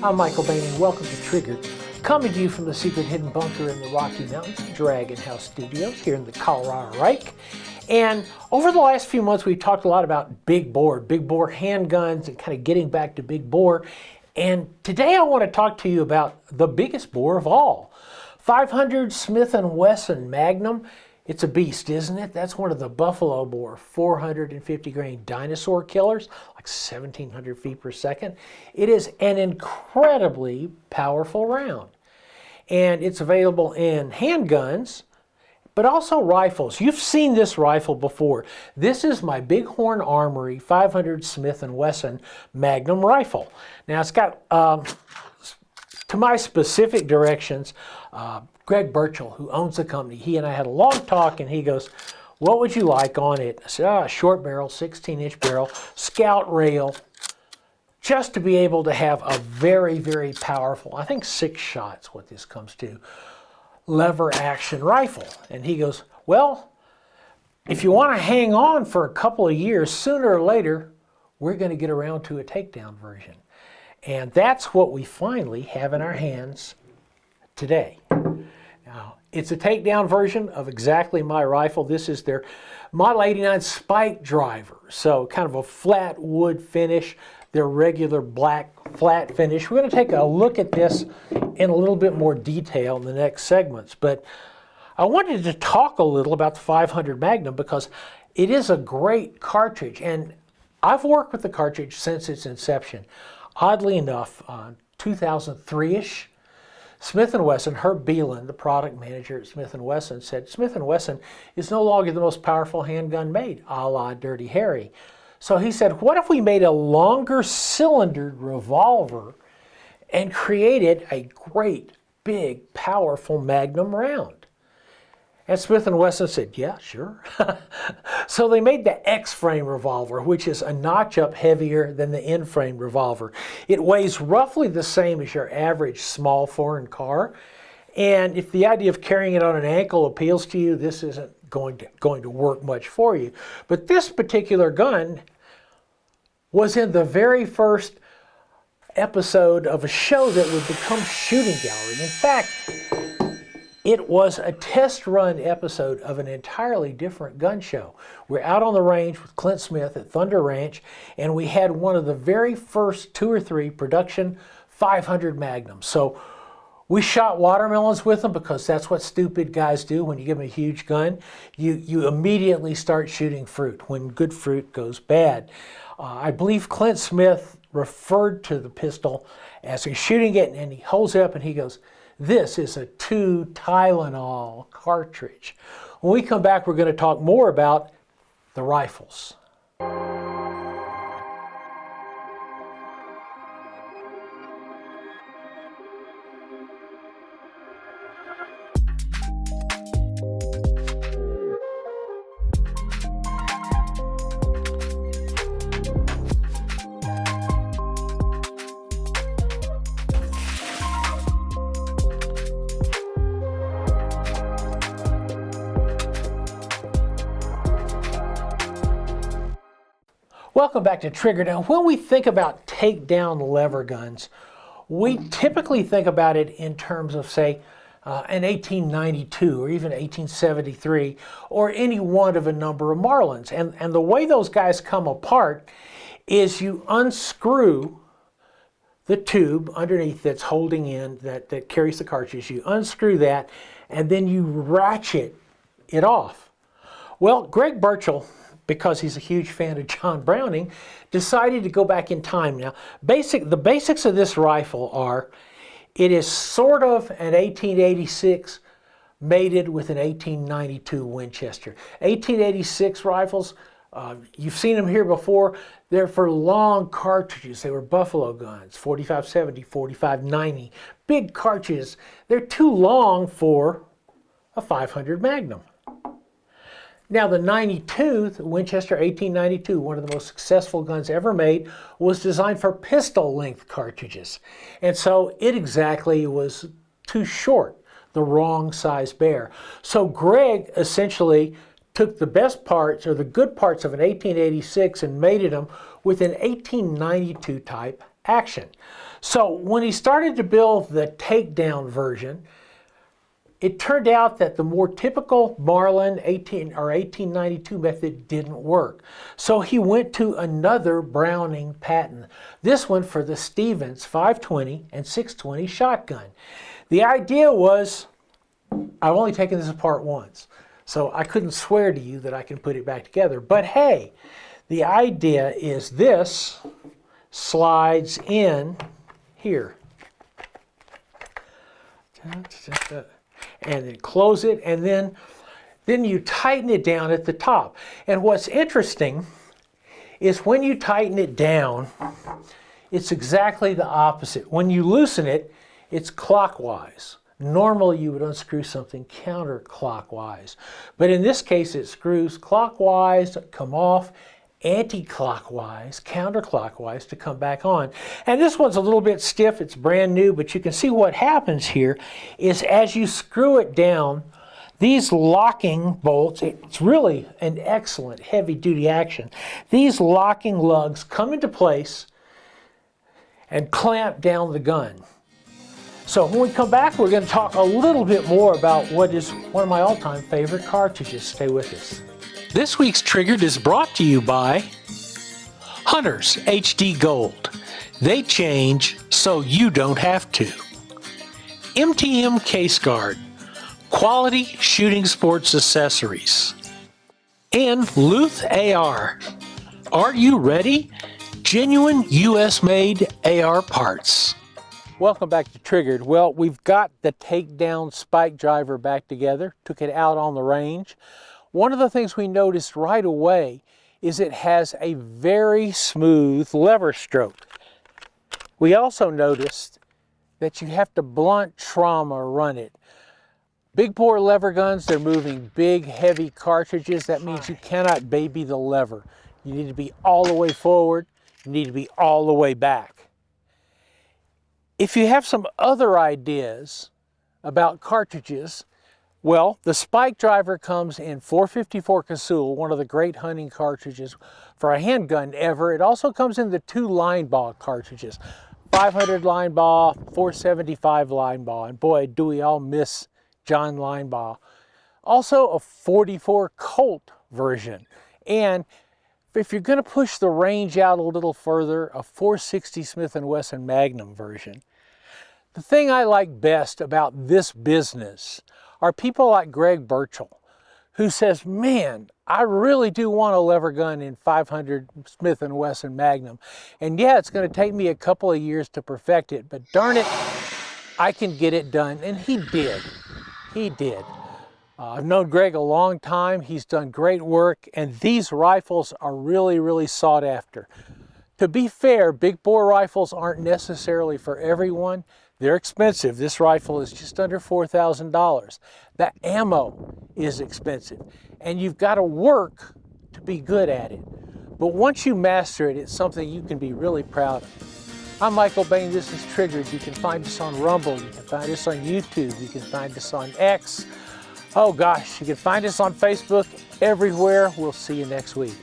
I'm Michael Bain and welcome to Triggered, coming to you from the secret hidden bunker in the Rocky Mountains, Dragon House Studios here in the Colorado Reich. And over the last few months, we've talked a lot about big bore handguns and kind of getting back to big bore. And today I want to talk to you about the biggest bore of all, 500 Smith & Wesson Magnum. It's a beast, isn't it? That's one of the buffalo bore 450 grain dinosaur killers, like 1,700 feet per second. It is an incredibly powerful round. And it's available in handguns, but also rifles. You've seen this rifle before. This is my Big Horn Armory 500 Smith & Wesson Magnum rifle. Now it's got, to my specific directions, Greg Burchell, who owns the company, he and I had a long talk, and he goes, "What would you like on it?" I said, short barrel, 16-inch barrel, scout rail, just to be able to have a very, very powerful, I think 6 shots, what this comes to, lever action rifle. And he goes, "Well, if you want to hang on for a couple of years, sooner or later, we're going to get around to a takedown version." And that's what we finally have in our hands today. Now, it's a takedown version of exactly my rifle. This is their Model 89 Spike Driver. So kind of a flat wood finish, their regular black flat finish. We're going to take a look at this in a little bit more detail in the next segments. But I wanted to talk a little about the 500 Magnum because it is a great cartridge. And I've worked with the cartridge since its inception. Oddly enough, 2003-ish, Smith & Wesson, Herb Beelan, the product manager at Smith & Wesson, said Smith & Wesson is no longer the most powerful handgun made, a la Dirty Harry. So he said, what if we made a longer cylindered revolver and created a great, big, powerful Magnum round? And Smith & Wesson said, yeah, sure. So they made the X-frame revolver, which is a notch up heavier than the N-frame revolver. It weighs roughly the same as your average small foreign car. And if the idea of carrying it on an ankle appeals to you, this isn't going to work much for you. But this particular gun was in the very first episode of a show that would become Shooting Gallery. In fact, it was a test run episode of an entirely different gun show. We're out on the range with Clint Smith at Thunder Ranch, and we had one of the very first 2 or 3 production 500 Magnums. So we shot watermelons with them because that's what stupid guys do when you give them a huge gun. You immediately start shooting fruit when good fruit goes bad. I believe Clint Smith referred to the pistol as he's shooting it, and he holds it up and he goes, "This is a 2 Tylenol cartridge." When we come back, we're going to talk more about the rifles. Welcome back to Trigger. Now, when we think about takedown lever guns, we typically think about it in terms of, say, an 1892 or even 1873 or any one of a number of Marlins. And the way those guys come apart is you unscrew the tube underneath that's holding in, that carries the cartridge. You unscrew that, and then you ratchet it off. Well, Greg Burchell, because he's a huge fan of John Browning, decided to go back in time. Now, the basics of this rifle are, it is sort of an 1886 mated with an 1892 Winchester. 1886 rifles, you've seen them here before, they're for long cartridges. They were buffalo guns, 4570, 4590, big cartridges. They're too long for a 500 Magnum. Now the 92, the Winchester 1892, one of the most successful guns ever made, was designed for pistol length cartridges. And so it exactly was too short, the wrong size bear. So Greg essentially took the best parts or the good parts of an 1886 and mated them with an 1892 type action. So when he started to build the takedown version, it turned out that the more typical Marlin 1892 method didn't work. So he went to another Browning patent, this one for the Stevens 520 and 620 shotgun. The idea was, I've only taken this apart once, so I couldn't swear to you that I can put it back together. But hey, the idea is this slides in here. And then close it, and then you tighten it down at the top. And what's interesting is when you tighten it down, it's exactly the opposite. When you loosen it, it's clockwise. Normally you would unscrew something counterclockwise, but in this case it screws clockwise, come off, anti-clockwise, counterclockwise to come back on. And this one's a little bit stiff, it's brand new, but you can see what happens here is as you screw it down, these locking bolts, it's really an excellent heavy-duty action. These locking lugs come into place and clamp down the gun. So when we come back, we're going to talk a little bit more about what is one of my all-time favorite cartridges. Stay with us. This week's Triggered is brought to you by Hunter's HD Gold. They change so you don't have to. MTM Case Guard, quality shooting sports accessories. And Luth AR. Are you ready? Genuine US-made AR parts. Welcome back to Triggered. Well, we've got the takedown spike driver back together, took it out on the range. One of the things we noticed right away is it has a very smooth lever stroke. We also noticed that you have to blunt trauma run it. Big bore lever guns, they're moving big, heavy cartridges. That means you cannot baby the lever. You need to be all the way forward. You need to be all the way back. If you have some other ideas about cartridges, well, the spike driver comes in 454 Casull, one of the great hunting cartridges for a handgun ever. It also comes in the 2 line ball cartridges, 500 line ball, 475 line ball, and boy, do we all miss John line ball. Also a 44 Colt version, and if you're going to push the range out a little further, a 460 Smith & Wesson Magnum version. The thing I like best about this business are people like Greg Burchell, who says, man, I really do want a lever gun in 500 Smith & Wesson Magnum. And yeah, it's going to take me a couple of years to perfect it, but darn it, I can get it done. And he did. He did. I've known Greg a long time. He's done great work, and these rifles are really, really sought after. To be fair, big bore rifles aren't necessarily for everyone. They're expensive. This rifle is just under $4,000. The ammo is expensive, and you've got to work to be good at it. But once you master it, it's something you can be really proud of. I'm Michael Bain. This is Triggered. You can find us on Rumble. You can find us on YouTube. You can find us on X. Oh gosh, you can find us on Facebook, everywhere. We'll see you next week.